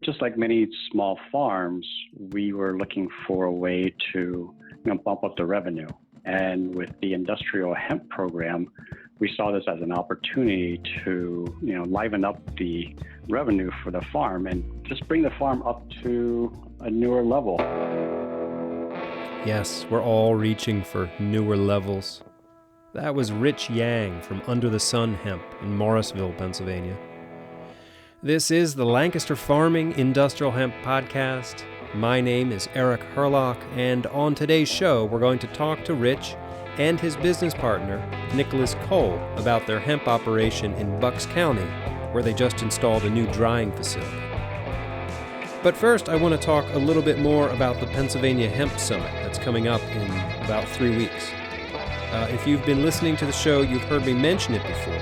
just like many small farms, we were looking for a way to bump up the revenue. And with the industrial hemp program, we saw this as an opportunity to liven up the revenue for the farm and just bring the farm up to a newer level. Yes, we're all reaching for newer levels. That was Rich Yang from Under the Sun Hemp in Morrisville, Pennsylvania. This is the Lancaster Farming Industrial Hemp Podcast. My name is Eric Herlock, and on today's show, we're going to talk to Rich and his business partner, Nicholas Cole, about their hemp operation in Bucks County, where they just installed a new drying facility. But first, I want to talk a little bit more about the Pennsylvania Hemp Summit that's coming up in about 3 weeks. If you've been listening to the show, you've heard me mention it before.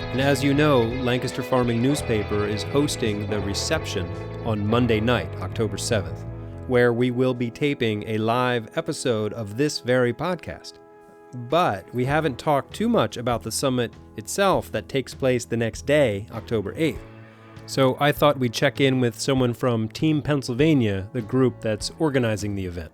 And as you know, Lancaster Farming Newspaper is hosting the reception on Monday night, October 7th, where we will be taping a live episode of this very podcast. But we haven't talked too much about the summit itself that takes place the next day, October 8th. So I thought we'd check in with someone from Team Pennsylvania, the group that's organizing the event.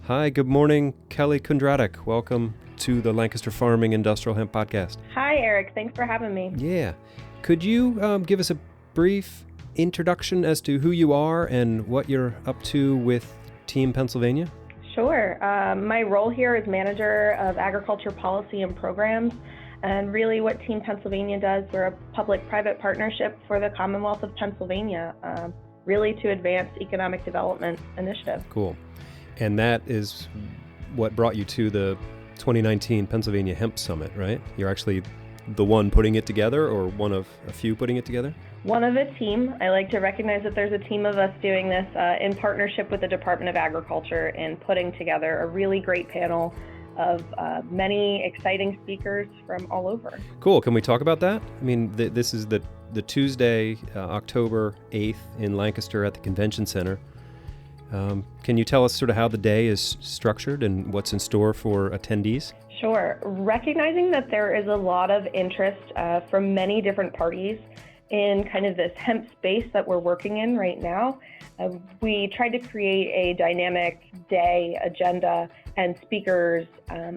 Hi, good morning, Kelly Kundratic. Welcome to the Lancaster Farming Industrial Hemp Podcast. Hi, Eric. Thanks for having me. Yeah. Could you give us a brief introduction as to who you are and what you're up to with Team Pennsylvania? Sure. My role here is Manager of Agriculture Policy and Programs. And really what Team Pennsylvania does, we're a public-private partnership for the Commonwealth of Pennsylvania, really to advance economic development initiatives. Cool. And that is what brought you to the 2019 Pennsylvania Hemp Summit, right? You're actually the one putting it together, or one of a few putting it together? One of a team. I like to recognize that there's a team of us doing this in partnership with the Department of Agriculture and putting together a really great panel of many exciting speakers from all over. Cool. Can we talk about that? I mean, this is the Tuesday, October 8th in Lancaster at the Convention Center. Can you tell us sort of how the day is structured and what's in store for attendees? Sure. Recognizing that there is a lot of interest from many different parties in kind of this hemp space that we're working in right now, we tried to create a dynamic day agenda and speakers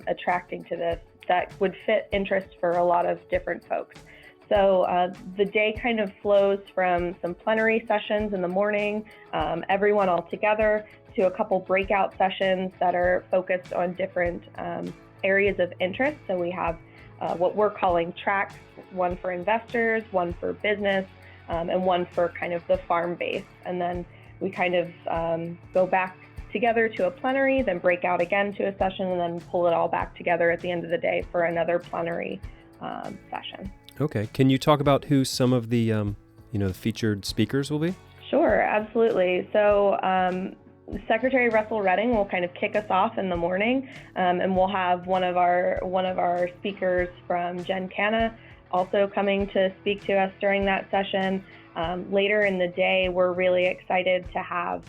attracting to this that would fit interest for a lot of different folks. So the day kind of flows from some plenary sessions in the morning, everyone all together, to a couple breakout sessions that are focused on different areas of interest. So we have what we're calling tracks, one for investors, one for business, and one for kind of the farm base. And then we kind of go back together to a plenary, then break out again to a session, and then pull it all back together at the end of the day for another plenary session. Okay. Can you talk about who some of the the featured speakers will be? Sure, absolutely. So Secretary Russell Redding will kind of kick us off in the morning, and we'll have one of our speakers from Gen Canna also coming to speak to us during that session. Later in the day, we're really excited to have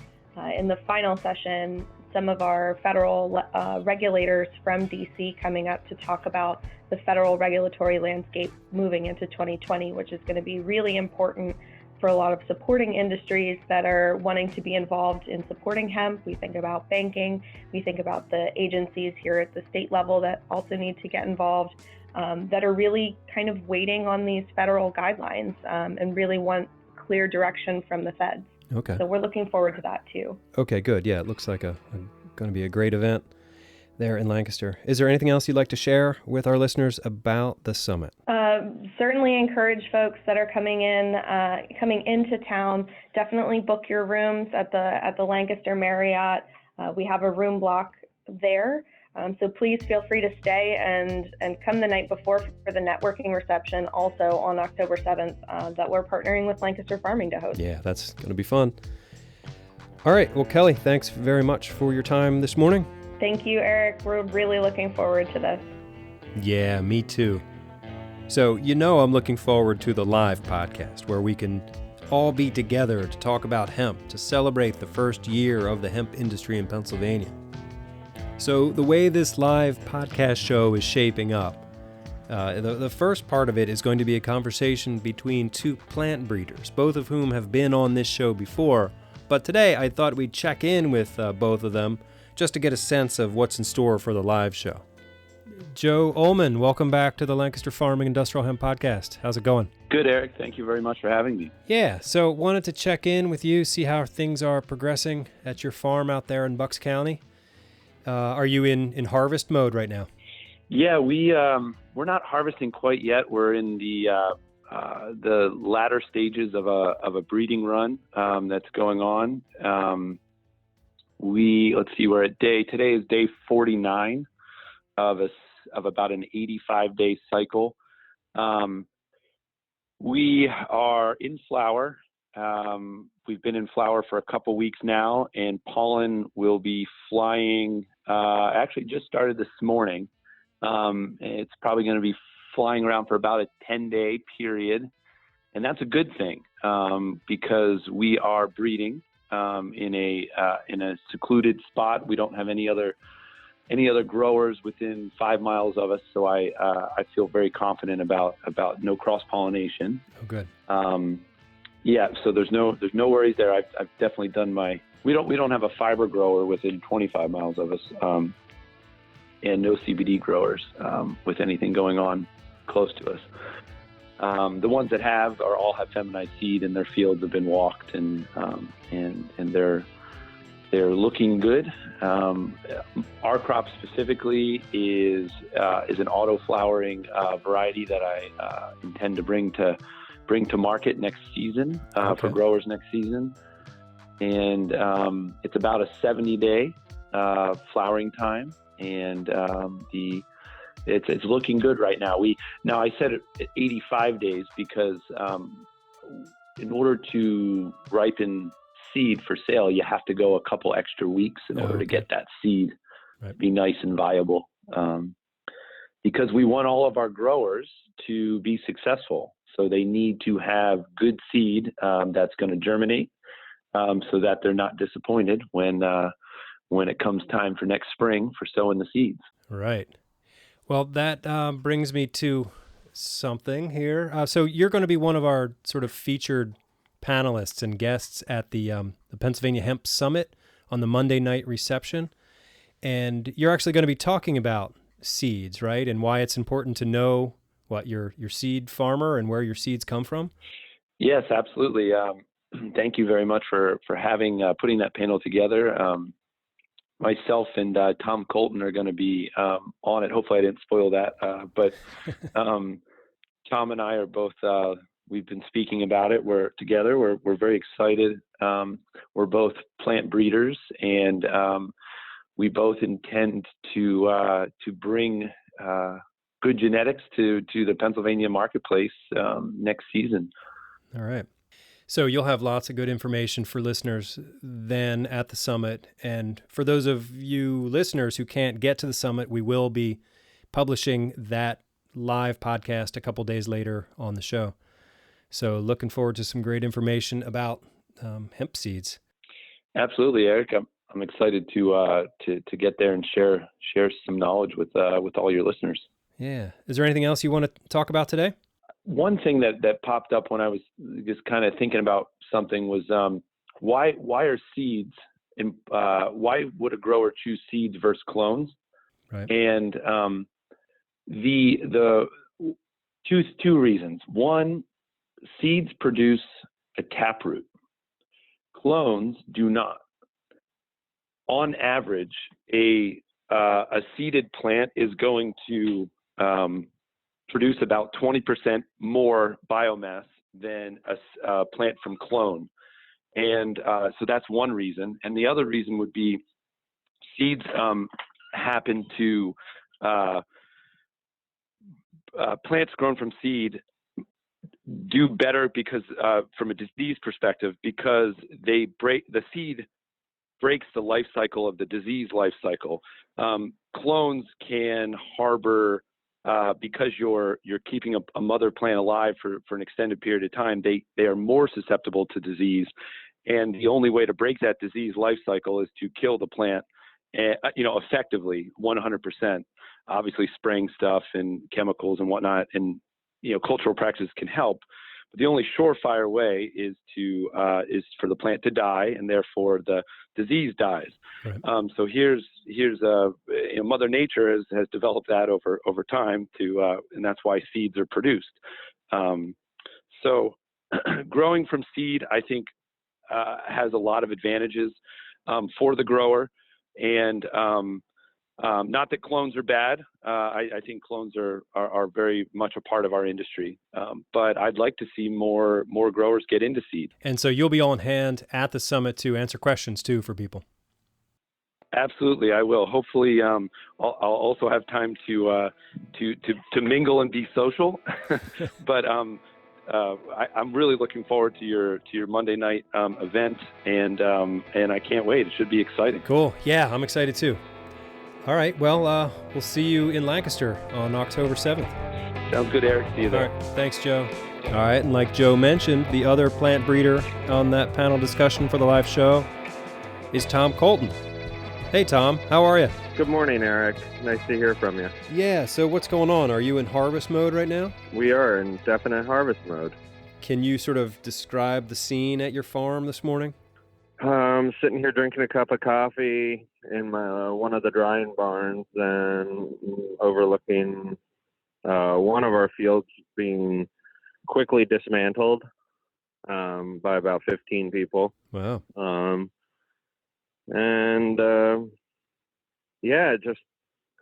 in the final session some of our federal regulators from DC coming up to talk about the federal regulatory landscape moving into 2020, which is going to be really important for a lot of supporting industries that are wanting to be involved in supporting hemp. We think about banking, we think about the agencies here at the state level that also need to get involved, that are really kind of waiting on these federal guidelines and really want clear direction from the feds. Okay. So we're looking forward to that too. Okay, good. Yeah, it looks like going to be a great event there in Lancaster. Is there anything else you'd like to share with our listeners about the summit? Certainly encourage folks that are coming into town. Definitely book your rooms at the Lancaster Marriott. We have a room block there. So please feel free to stay and come the night before for the networking reception, also on October 7th, that we're partnering with Lancaster Farming to host. Yeah, that's going to be fun. All right. Well, Kelly, thanks very much for your time this morning. Thank you, Eric. We're really looking forward to this. Yeah, me too. So, I'm looking forward to the live podcast where we can all be together to talk about hemp, to celebrate the first year of the hemp industry in Pennsylvania. So the way this live podcast show is shaping up, The first part of it is going to be a conversation between two plant breeders, both of whom have been on this show before. But today I thought we'd check in with both of them just to get a sense of what's in store for the live show. Joe Ullman, welcome back to the Lancaster Farming Industrial Hemp Podcast. How's it going? Good, Eric. Thank you very much for having me. Yeah, so wanted to check in with you, see how things are progressing at your farm out there in Bucks County. Are you in harvest mode right now? Yeah, we're not harvesting quite yet. We're in the latter stages of a breeding run that's going on. We're at today is day 49 of about an 85-day cycle. We are in flower. We've been in flower for a couple weeks now, and pollen will be flying. Actually, just started this morning. It's probably going to be flying around for about a 10-day period, and that's a good thing because we are breeding in a secluded spot. We don't have any other growers within 5 miles of us, so I feel very confident about no cross pollination. Oh, good. Yeah, so there's no worries there. I've definitely done we don't have a fiber grower within 25 miles of us, and no CBD growers with anything going on close to us. The ones that all have feminized seed, and their fields have been walked, and they're looking good. Our crop specifically is an auto flowering variety that I intend to bring to market next season for growers next season, and it's about a 70-day flowering time, and it's looking good right now. I said 85 days because in order to ripen seed for sale, you have to go a couple extra weeks in order to get that seed to be nice and viable, because we want all of our growers to be successful. So they need to have good seed that's going to germinate, so that they're not disappointed when it comes time for next spring for sowing the seeds. Right. Well, that brings me to something here. So you're going to be one of our sort of featured panelists and guests at the Pennsylvania Hemp Summit on the Monday night reception. And you're actually going to be talking about seeds, right? And why it's important to know what your seed farmer and where your seeds come from. Yes, absolutely. Thank you very much for putting that panel together. Myself and Tom Culton are going to be on it. Hopefully I didn't spoil that. But Tom and I are both, we've been speaking about it. We're together. We're very excited. We're both plant breeders, and we both intend to bring good genetics to the Pennsylvania marketplace next season. All right. So you'll have lots of good information for listeners then at the summit. And for those of you listeners who can't get to the summit, we will be publishing that live podcast a couple days later on the show. So looking forward to some great information about hemp seeds. Absolutely, Eric. I'm excited to get there and share some knowledge with all your listeners. Yeah. Is there anything else you want to talk about today? One thing that popped up when I was just kind of thinking about something was why are seeds, and why would a grower choose seeds versus clones? Right. And the two reasons. One, seeds produce a taproot. Clones do not. On average, a seeded plant is going to produce about 20% more biomass than a plant from clone. And so that's one reason. And the other reason would be seeds happen to, plants grown from seed do better because from a disease perspective, because the seed breaks the life cycle of the disease life cycle. Clones can harbor, because you're keeping a mother plant alive for an extended period of time, they are more susceptible to disease. And the only way to break that disease life cycle is to kill the plant effectively 100%. Obviously, spraying stuff and chemicals and whatnot, and cultural practices can help. But the only surefire way is for the plant to die, and therefore the disease dies. Right. So here's Mother Nature has developed that over time and that's why seeds are produced. So growing from seed, I think, has a lot of advantages for the grower, and not that clones are bad. I think clones are very much a part of our industry, but I'd like to see more growers get into seed. And so you'll be on hand at the summit to answer questions too for people. Absolutely, I will. Hopefully, I'll also have time to mingle and be social. But I'm really looking forward to your Monday night event, and I can't wait. It should be exciting. Cool. Yeah, I'm excited too. All right. Well, we'll see you in Lancaster on October 7th. Sounds good, Eric. See you there. All right. Thanks, Joe. All right. And like Joe mentioned, the other plant breeder on that panel discussion for the live show is Tom Culton. Hey, Tom. How are you? Good morning, Eric. Nice to hear from you. Yeah. So what's going on? Are you in harvest mode right now? We are in definite harvest mode. Can you sort of describe the scene at your farm this morning? I'm sitting here drinking a cup of coffee in my one of the drying barns and overlooking one of our fields being quickly dismantled by about 15 people. Wow. Just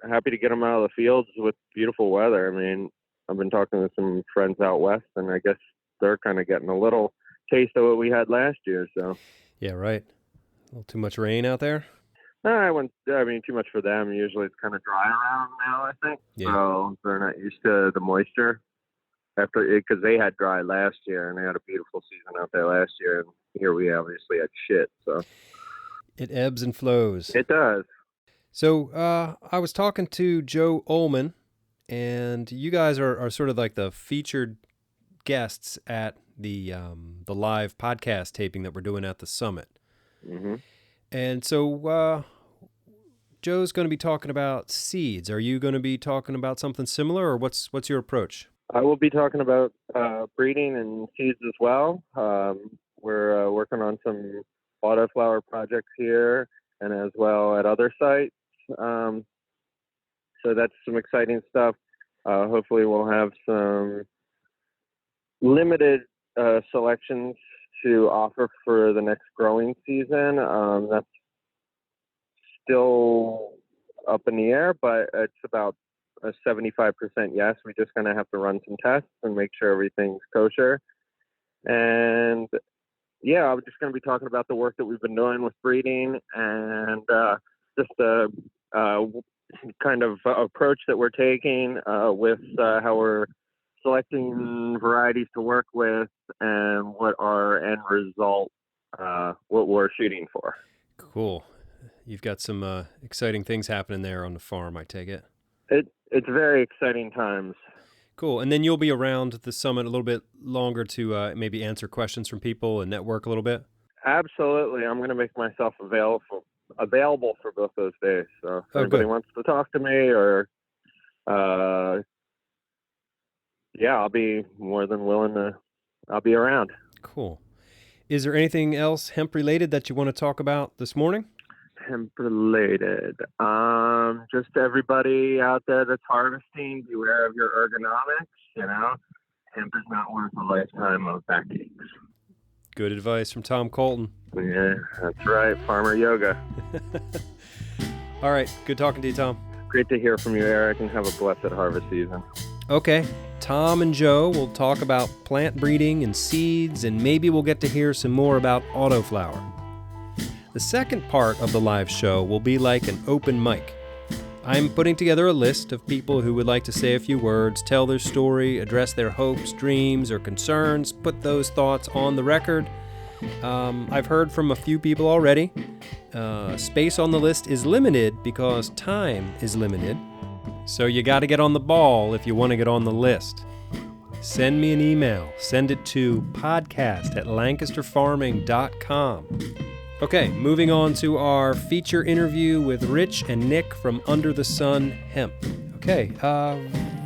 happy to get them out of the fields with beautiful weather. I mean, I've been talking to some friends out west, and I guess they're kind of getting a little taste of what we had last year. So. Yeah, right. A little too much rain out there? Too much for them. Usually it's kind of dry around now, I think. Yeah. So they're not used to the moisture because they had dry last year, and they had a beautiful season out there last year. And here we obviously had shit. So it ebbs and flows. It does. So I was talking to Joe Ullman, and you guys are sort of like the featured guests at the live podcast taping that we're doing at the summit. Mm-hmm. And so Joe's going to be talking about seeds. Are you going to be talking about something similar, or what's your approach? I will be talking about breeding and seeds as well. We're working on some autoflower projects here and as well at other sites. So that's some exciting stuff. Hopefully we'll have some limited selections to offer for the next growing season. That's still up in the air, but it's about a 75% yes. We're just going to have to run some tests and make sure everything's kosher. And yeah, I'm just going to be talking about the work that we've been doing with breeding and just the kind of approach that we're taking with how we're selecting varieties to work with and what our end result, what we're shooting for. Cool. You've got some exciting things happening there on the farm, I take it. It's very exciting times. Cool. And then you'll be around the summit a little bit longer to maybe answer questions from people and network a little bit? Absolutely. I'm going to make myself available for both those days. So if anybody wants to talk to me or, I'll be more than willing to, I'll be around. Cool. Is there anything else hemp related that you want to talk about this morning? Hemp related. Just everybody out there that's harvesting, beware of your ergonomics, Hemp is not worth a lifetime of backaches. Good advice from Tom Culton. Yeah, that's right. Farmer yoga. All right. Good talking to you, Tom. Great to hear from you, Eric, and have a blessed harvest season. Okay. Tom and Joe will talk about plant breeding and seeds, and maybe we'll get to hear some more about autoflower. The second part of the live show will be like an open mic. I'm putting together a list of people who would like to say a few words, tell their story, address their hopes, dreams, or concerns, put those thoughts on the record. I've heard from a few people already. Space on the list is limited because time is limited. So you got to get on the ball if you want to get on the list. Send me an email. Send it to podcast@lancasterfarming.com. Okay, moving on to our feature interview with Rich and Nick from Under the Sun Hemp. Okay,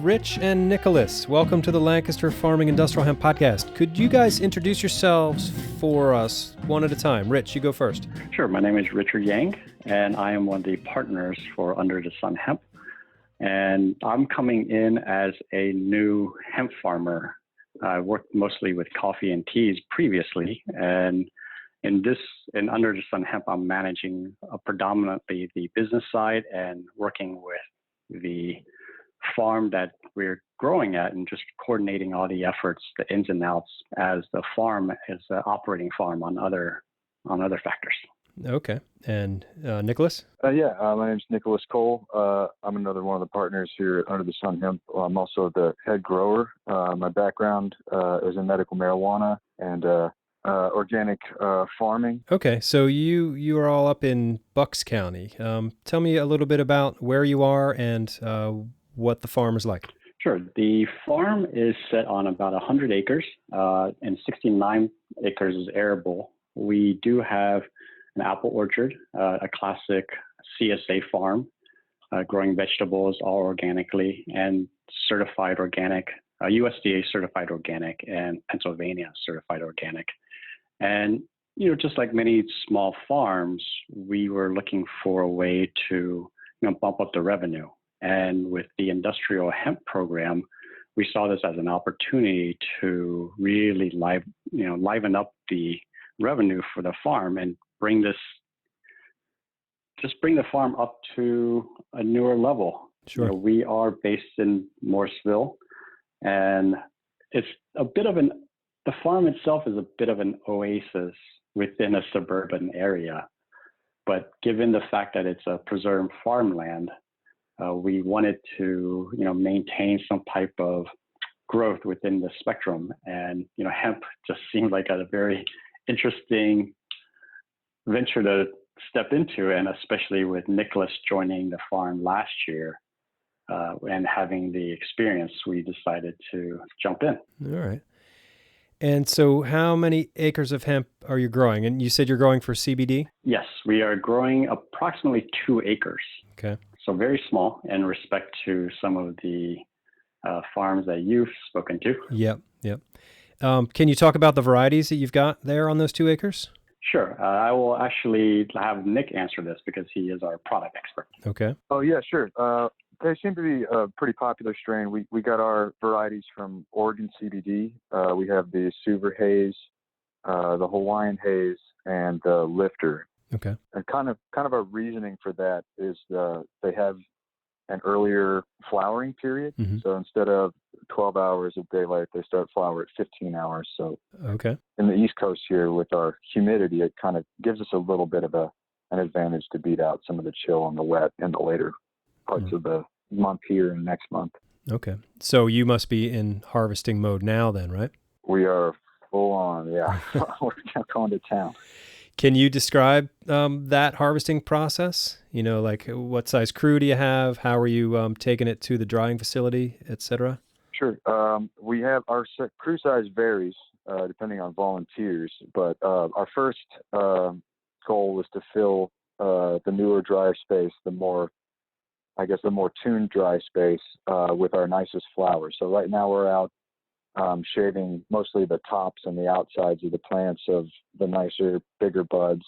Rich and Nicholas, welcome to the Lancaster Farming Industrial Hemp Podcast. Could you guys introduce yourselves for us one at a time? Rich, you go first. Sure. My name is Richard Yang, and I am one of the partners for Under the Sun Hemp. And I'm coming in as a new hemp farmer. I worked mostly with coffee and teas previously, and in Under the Sun Hemp, I'm managing predominantly the business side and working with the farm that we're growing at and just coordinating all the efforts, the ins and outs, as the farm is an operating farm on other factors. Okay. And Nicholas? My name's Nicholas Cole. I'm another one of the partners here at Under the Sun Hemp. I'm also the head grower. My background is in medical marijuana and organic farming. Okay, so you are all up in Bucks County. Tell me a little bit about where you are and what the farm is like. Sure. The farm is set on about 100 acres, and 69 acres is arable. We do have an apple orchard, a classic CSA farm, growing vegetables all organically and certified organic, USDA certified organic and Pennsylvania certified organic. And, just like many small farms, we were looking for a way to, bump up the revenue. And with the industrial hemp program, we saw this as an opportunity to really liven up the revenue for the farm and bring the farm up to a newer level. Sure. We are based in Morrisville, and it's the farm itself is a bit of an oasis within a suburban area. But given the fact that it's a preserved farmland, we wanted to, maintain some type of growth within the spectrum. And, hemp just seemed like a very interesting venture to step into. And especially with Nicholas joining the farm last year and having the experience, we decided to jump in. All right. And so how many acres of hemp are you growing? And you said you're growing for CBD? Yes, we are growing approximately 2 acres. Okay. So very small in respect to some of the farms that you've spoken to. Yep. Can you talk about the varieties that you've got there on those 2 acres? Sure. I will actually have Nick answer this because he is our product expert. Okay. Oh, yeah, sure. They seem to be a pretty popular strain. We got our varieties from Oregon CBD. We have the Suver Haze, the Hawaiian Haze, and the Lifter. Okay. And kind of our reasoning for that is they have an earlier flowering period. Mm-hmm. So instead of 12 hours of daylight, they start flower at 15 hours. So okay. In the East Coast here with our humidity, it kind of gives us a little bit of an advantage to beat out some of the chill and the wet in the later parts of the month here and next month. Okay. So you must be in harvesting mode now then, right? We are full on, yeah. We're going to town. Can you describe that harvesting process? Like what size crew do you have? How are you taking it to the drying facility, et cetera? Sure. We have our crew size varies depending on volunteers, but our first goal was to fill the newer dryer space, the more tuned dry space with our nicest flowers. So right now we're out shaving mostly the tops and the outsides of the plants of the nicer, bigger buds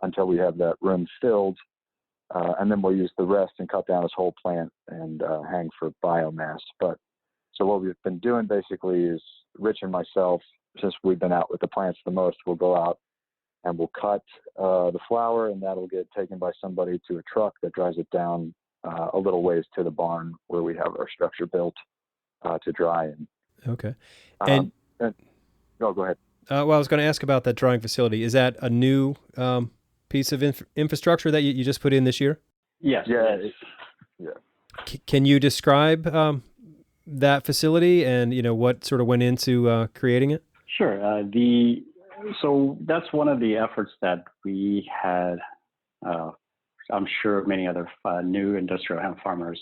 until we have that room filled. And then we'll use the rest and cut down this whole plant and hang for biomass. So what we've been doing basically is Rich and myself, since we've been out with the plants the most, we'll go out and we'll cut the flower, and that'll get taken by somebody to a truck that drives it down a little ways to the barn where we have our structure built to dry in. Okay. No, go ahead. Well, I was going to ask about that drying facility. Is that a new piece of infrastructure that you just put in this year? Yes. Yeah. Can you describe that facility and what sort of went into creating it? Sure. So that's one of the efforts that we had. I'm sure many other new industrial hemp farmers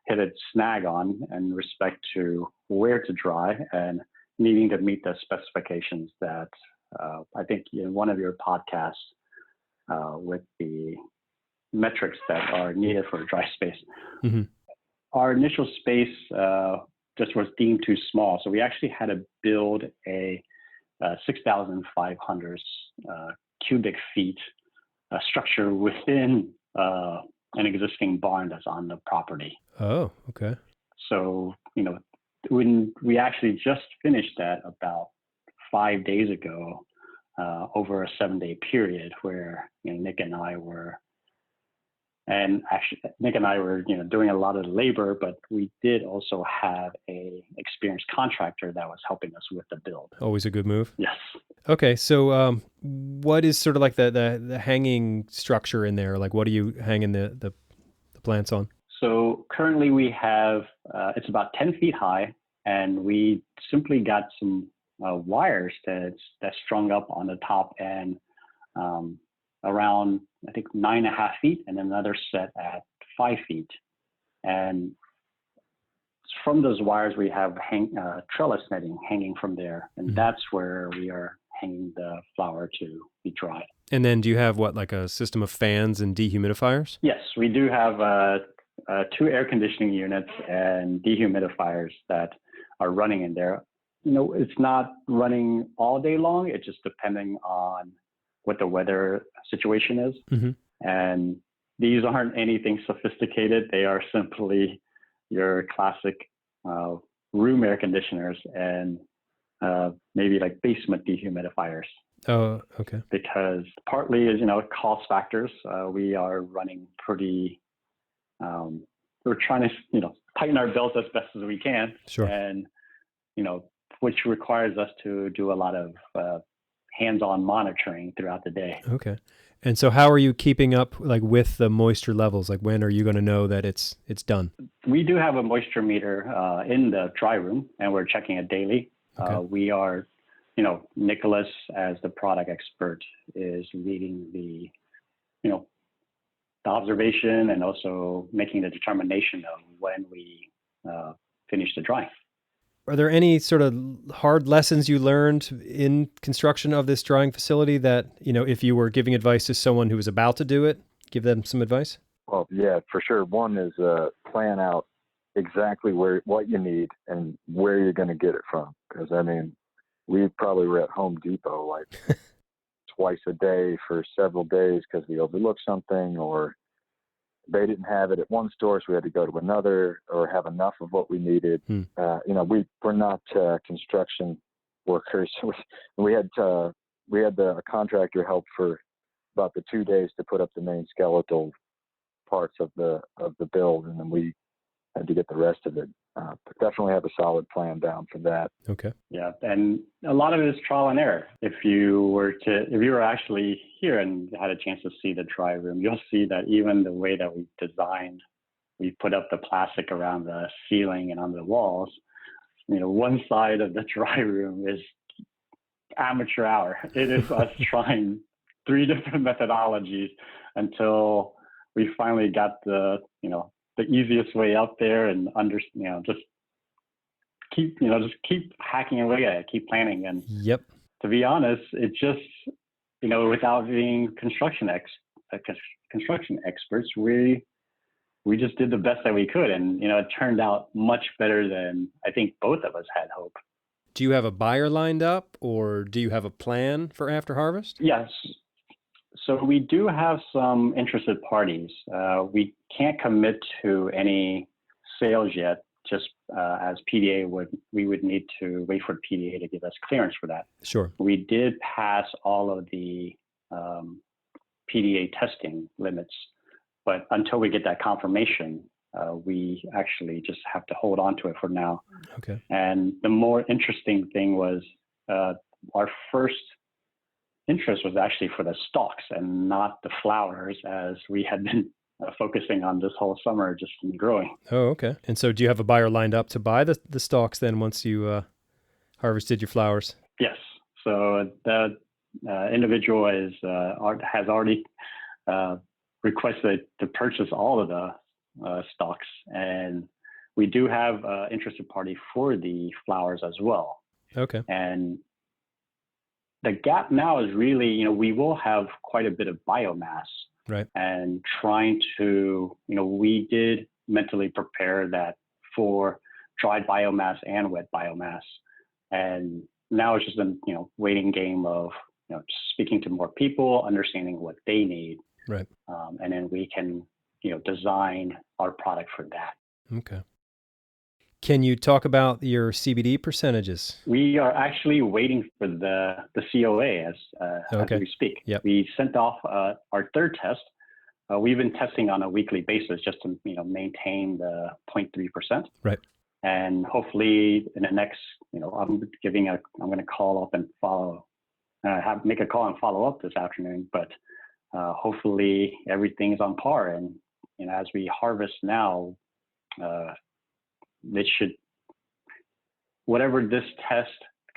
hit a snag on in respect to where to dry and needing to meet the specifications that I think in one of your podcasts with the metrics that are needed for a dry space. Mm-hmm. Our initial space just was deemed too small, so we actually had to build a 6,500 cubic feet structure within an existing barn that's on the property. Oh, okay. So, when we actually just finished that about 5 days ago, over a 7-day period where Nick and I were doing a lot of labor, but we did also have a experienced contractor that was helping us with the build. Always a good move. Yes. Okay, so what is sort of like the hanging structure in there? Like, what are you hanging the plants on? So currently we have, it's about 10 feet high, and we simply got some wires that's strung up on the top end around, I think, 9.5 feet, and another set at 5 feet. And from those wires, we have trellis netting hanging from there, and that's where we are hanging the flower to be dried. And then do you have like a system of fans and dehumidifiers? Yes, we do have 2 air conditioning units and dehumidifiers that are running in there. It's not running all day long. It's just depending on what the weather situation is. Mm-hmm. And these aren't anything sophisticated. They are simply your classic room air conditioners and maybe like basement dehumidifiers. Oh, okay. Because partly is, cost factors. We are running pretty, we're trying to, tighten our belts as best as we can. Sure. And, which requires us to do a lot of hands-on monitoring throughout the day. Okay. And so how are you keeping up like with the moisture levels? Like, when are you going to know that it's done? We do have a moisture meter in the dry room, and we're checking it daily. Okay. We are, Nicholas, as the product expert, is leading the observation and also making the determination of when we finish the drying. Are there any sort of hard lessons you learned in construction of this drying facility that, if you were giving advice to someone who was about to do it, give them some advice? Well, yeah, for sure. One is plan out exactly what you need and where you're going to get it from. Because, we probably were at Home Depot like twice a day for several days because we overlooked something, or they didn't have it at one store, so we had to go to another, or have enough of what we needed. We're not construction workers. We had the contractor help for about the 2 days to put up the main skeletal parts of the build, and then we had to get the rest of it. But definitely have a solid plan down for that. Okay. Yeah, and a lot of it is trial and error. If you were actually here and had a chance to see the dry room, you'll see that even the way that we designed, we put up the plastic around the ceiling and on the walls. One side of the dry room is amateur hour. It is us trying 3 different methodologies until we finally got the easiest way up there, and just keep hacking away at it, keep planning. And yep. To be honest, it just, without being construction experts, we just did the best that we could. And, it turned out much better than I think both of us had hoped. Do you have a buyer lined up, or do you have a plan for after harvest? Yes. So we do have some interested parties. We can't commit to any sales yet, just as PDA we would need to wait for PDA to give us clearance for that. Sure. We did pass all of the PDA testing limits, but until we get that confirmation, we actually just have to hold on to it for now. Okay. And the more interesting thing was our first interest was actually for the stalks and not the flowers, as we had been focusing on this whole summer just in growing. Oh, okay. And so do you have a buyer lined up to buy the stalks then once you harvested your flowers? Yes. So the individual has already requested to purchase all of the stalks, and we do have an interested party for the flowers as well. Okay. And the gap now is really, we will have quite a bit of biomass, right? And trying to, we did mentally prepare that for dried biomass and wet biomass. And now it's just a, waiting game of, speaking to more people, understanding what they need. Right. And then we can, design our product for that. Okay. Can you talk about your CBD percentages? We are actually waiting for the COA as we speak. Yep. We sent off our third test. We've been testing on a weekly basis just to maintain the 0.3%. Right. And hopefully in the next, I'm going to call up and make a call and follow up this afternoon. But hopefully everything's on par. And as we harvest now, it should, whatever this test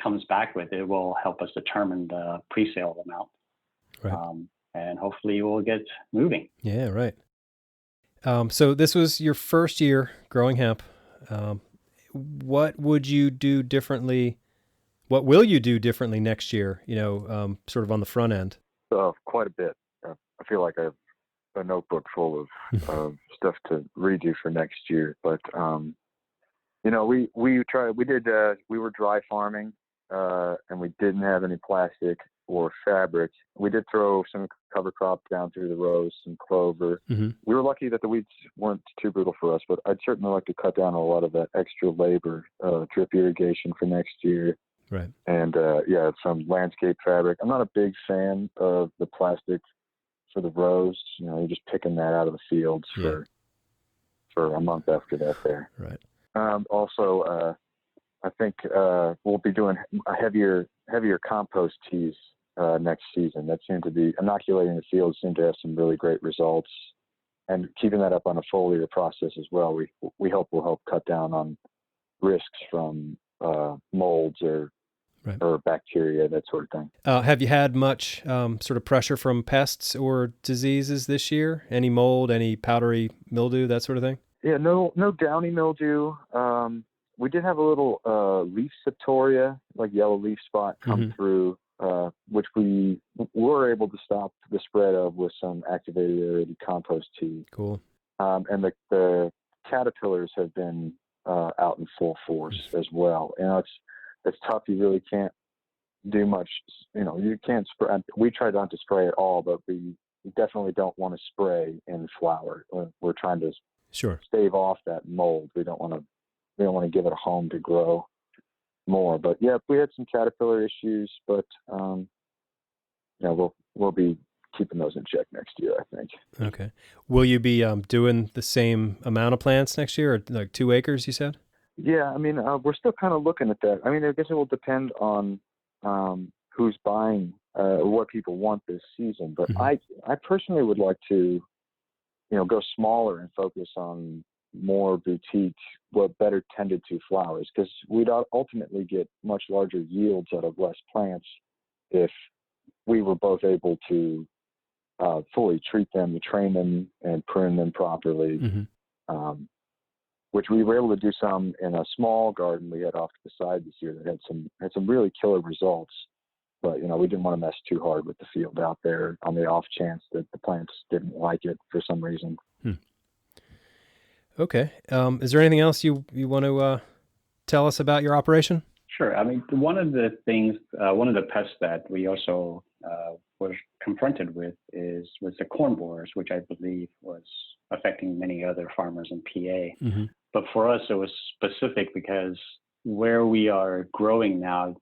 comes back with, it will help us determine the pre-sale amount. Right. And hopefully we'll get moving. Yeah, right. So this was your first year growing hemp. What would you do differently? What will you do differently next year, sort of on the front end? Quite a bit. I feel like I have a notebook full of stuff to redo for next year. But, we were dry farming, and we didn't have any plastic or fabric. We did throw some cover crop down through the rows, some clover. Mm-hmm. We were lucky that the weeds weren't too brutal for us, but I'd certainly like to cut down a lot of that extra labor, drip irrigation for next year. Right. And, some landscape fabric. I'm not a big fan of the plastic for the rows. You're just picking that out of the fields for a month after that there. Right. Also, I think we'll be doing a heavier compost teas next season. That seemed to be inoculating the fields, seemed to have some really great results. And keeping that up on a foliar process as well, we hope will help cut down on risks from molds or bacteria, that sort of thing. Have you had much sort of pressure from pests or diseases this year? Any mold, any powdery mildew, that sort of thing? Yeah, no downy mildew. We did have a little leaf septoria, like yellow leaf spot, come through, which we were able to stop the spread of with some activated aerated compost tea. Cool. And the caterpillars have been out in full force as well. It's tough. You really can't do much. You can't spray. We try not to spray at all, but we definitely don't want to spray in flower. We're trying to stave off that mold. We don't want to give it a home to grow more. But yeah, we had some caterpillar issues, but we'll be keeping those in check next year, I think. Okay. Will you be doing the same amount of plants next year, or like 2 acres, you said? Yeah, we're still kind of looking at that. I guess it will depend on who's buying, what people want this season. But I personally would like to, go smaller and focus on more boutique, better tended to flowers, because we'd ultimately get much larger yields out of less plants if we were both able to fully treat them, train them, and prune them properly. Which we were able to do some in a small garden we had off to the side this year that had some really killer results. But we didn't want to mess too hard with the field out there on the off chance that the plants didn't like it for some reason. Okay. Is there anything else you want to tell us about your operation? Sure. One of the pests that we also were confronted with was the corn borers, which I believe was affecting many other farmers in PA. But for us, it was specific because where we are growing now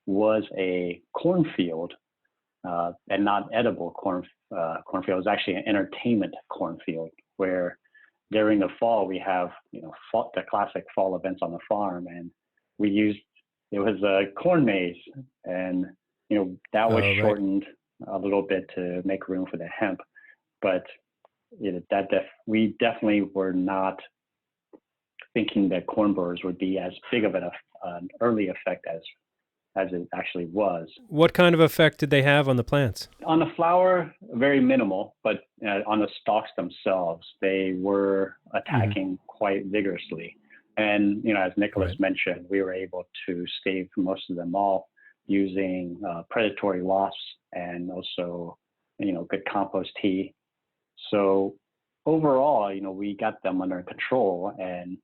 was a cornfield, and not edible cornfield. It was actually an entertainment cornfield where during the fall we have the classic fall events on the farm, and it was a corn maze, and that was shortened a little bit to make room for the hemp. But we definitely were not thinking that corn borers would be as big of an early effect as it actually was. What kind of effect did they have on the plants? On the flower, very minimal, but on the stalks themselves, they were attacking quite vigorously. And as Nicholas mentioned, we were able to stave most of them off using predatory wasps and also, good compost tea. So overall, we got them under control. And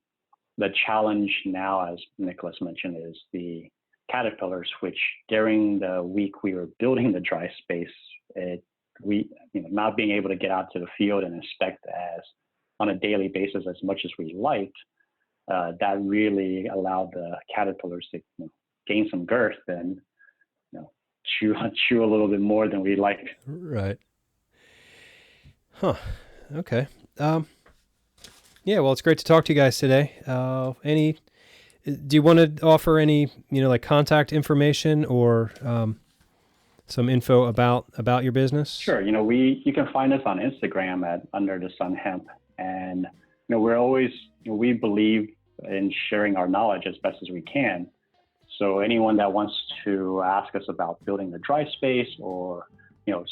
the challenge now, as Nicholas mentioned, is the caterpillars, which during the week we were building the dry space, not being able to get out to the field and inspect as on a daily basis as much as we liked, that really allowed the caterpillars to gain some girth and chew a little bit more than we liked. Right. Huh. Okay. Yeah. Well, it's great to talk to you guys today. Do you want to offer any like contact information or some info about your business? Sure. You can find us on Instagram at Under the Sun Hemp, and we're always we believe in sharing our knowledge as best as we can. So anyone that wants to ask us about building the dry space or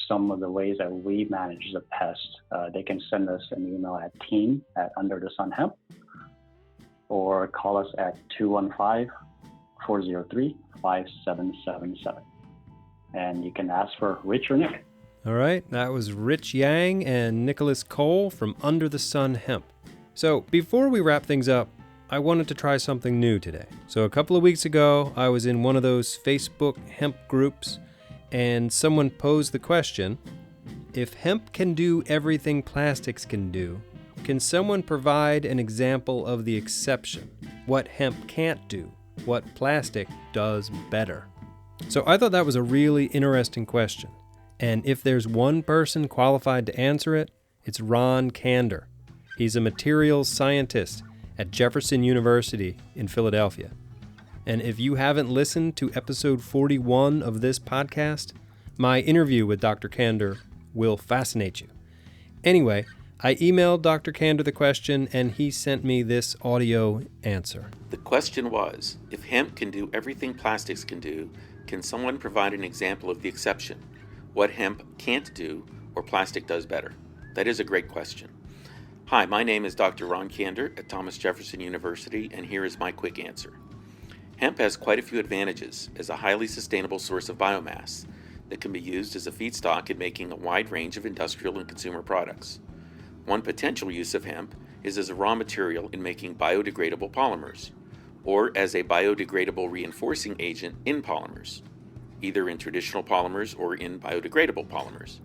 some of the ways that we manage the pest, they can send us an email at team@underthesunhemp or call us at 215-403-5777. And you can ask for Rich or Nick. All right, that was Rich Yang and Nicholas Cole from Under the Sun Hemp. So before we wrap things up, I wanted to try something new today. So a couple of weeks ago, I was in one of those Facebook hemp groups, and someone posed the question, if hemp can do everything plastics can do, can someone provide an example of the exception? What hemp can't do, what plastic does better? So I thought that was a really interesting question. And if there's one person qualified to answer it, it's Ron Kander. He's a materials scientist at Jefferson University in Philadelphia. And if you haven't listened to episode 41 of this podcast, my interview with Dr. Kander will fascinate you. Anyway, I emailed Dr. Kander the question, and he sent me this audio answer. The question was, if hemp can do everything plastics can do, can someone provide an example of the exception? What hemp can't do or plastic does better? That is a great question. Hi, my name is Dr. Ron Kander at Thomas Jefferson University, and here is my quick answer. Hemp has quite a few advantages as a highly sustainable source of biomass that can be used as a feedstock in making a wide range of industrial and consumer products. One potential use of hemp is as a raw material in making biodegradable polymers, or as a biodegradable reinforcing agent in polymers, either in traditional polymers or in biodegradable polymers.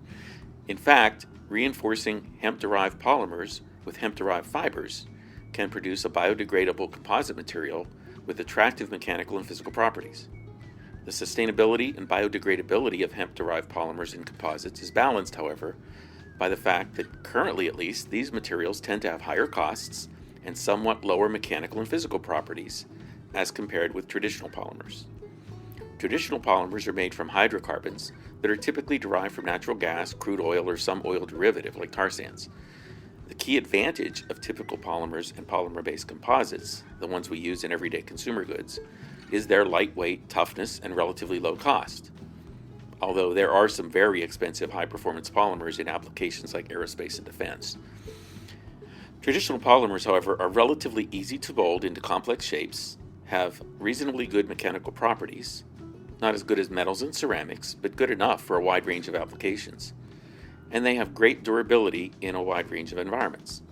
In fact, reinforcing hemp-derived polymers with hemp-derived fibers can produce a biodegradable composite material with attractive mechanical and physical properties. The sustainability and biodegradability of hemp-derived polymers and composites is balanced, however, by the fact that currently at least these materials tend to have higher costs and somewhat lower mechanical and physical properties as compared with traditional polymers. Traditional polymers are made from hydrocarbons that are typically derived from natural gas, crude oil, or some oil derivative like tar sands. The key advantage of typical polymers and polymer-based composites, the ones we use in everyday consumer goods, is their lightweight, toughness, and relatively low cost. Although there are some very expensive high-performance polymers in applications like aerospace and defense. Traditional polymers, however, are relatively easy to mold into complex shapes, have reasonably good mechanical properties, not as good as metals and ceramics, but good enough for a wide range of applications. And they have great durability in a wide range of environments.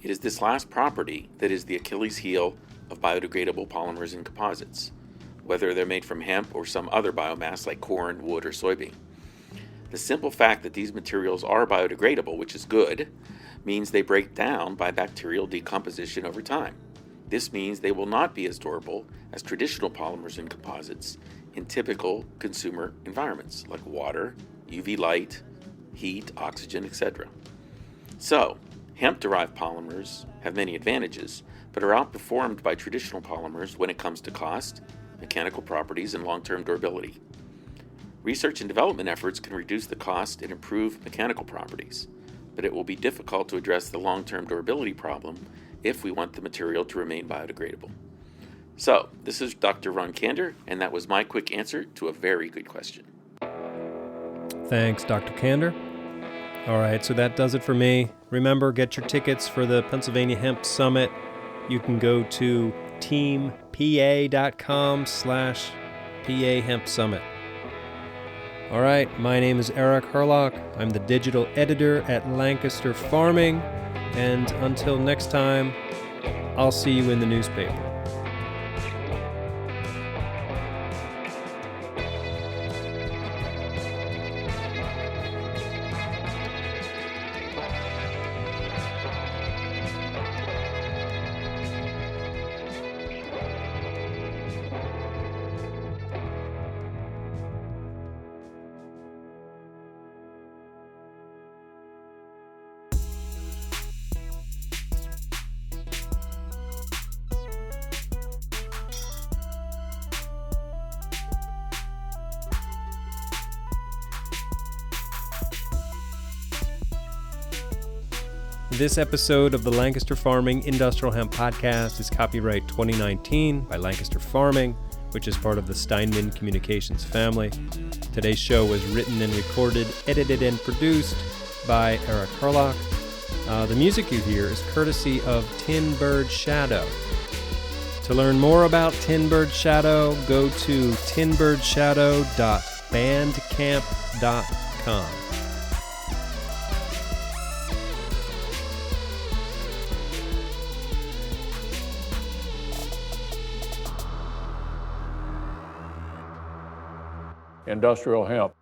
It is this last property that is the Achilles heel of biodegradable polymers and composites, whether they're made from hemp or some other biomass like corn, wood, or soybean. The simple fact that these materials are biodegradable, which is good, means they break down by bacterial decomposition over time. This means they will not be as durable as traditional polymers and composites in typical consumer environments like water, UV light, heat, oxygen, etc. So, hemp-derived polymers have many advantages, but are outperformed by traditional polymers when it comes to cost, mechanical properties, and long-term durability. Research and development efforts can reduce the cost and improve mechanical properties, but it will be difficult to address the long-term durability problem if we want the material to remain biodegradable. So, this is Dr. Ron Kander, and that was my quick answer to a very good question. Thanks, Dr. Kander. All right, so that does it for me. Remember, get your tickets for the Pennsylvania Hemp Summit. You can go to teampa.com/Pennsylvania PA Hemp Summit. All right, my name is Eric Herlock. I'm the digital editor at Lancaster Farming, and until next time, I'll see you in the newspaper. This episode of the Lancaster Farming Industrial Hemp Podcast is copyright 2019 by Lancaster Farming, which is part of the Steinman Communications family. Today's show was written and recorded, edited, and produced by Eric Herlock. The music you hear is courtesy of Tin Bird Shadow. To learn more about Tin Bird Shadow, go to tinbirdshadow.bandcamp.com. Industrial hemp.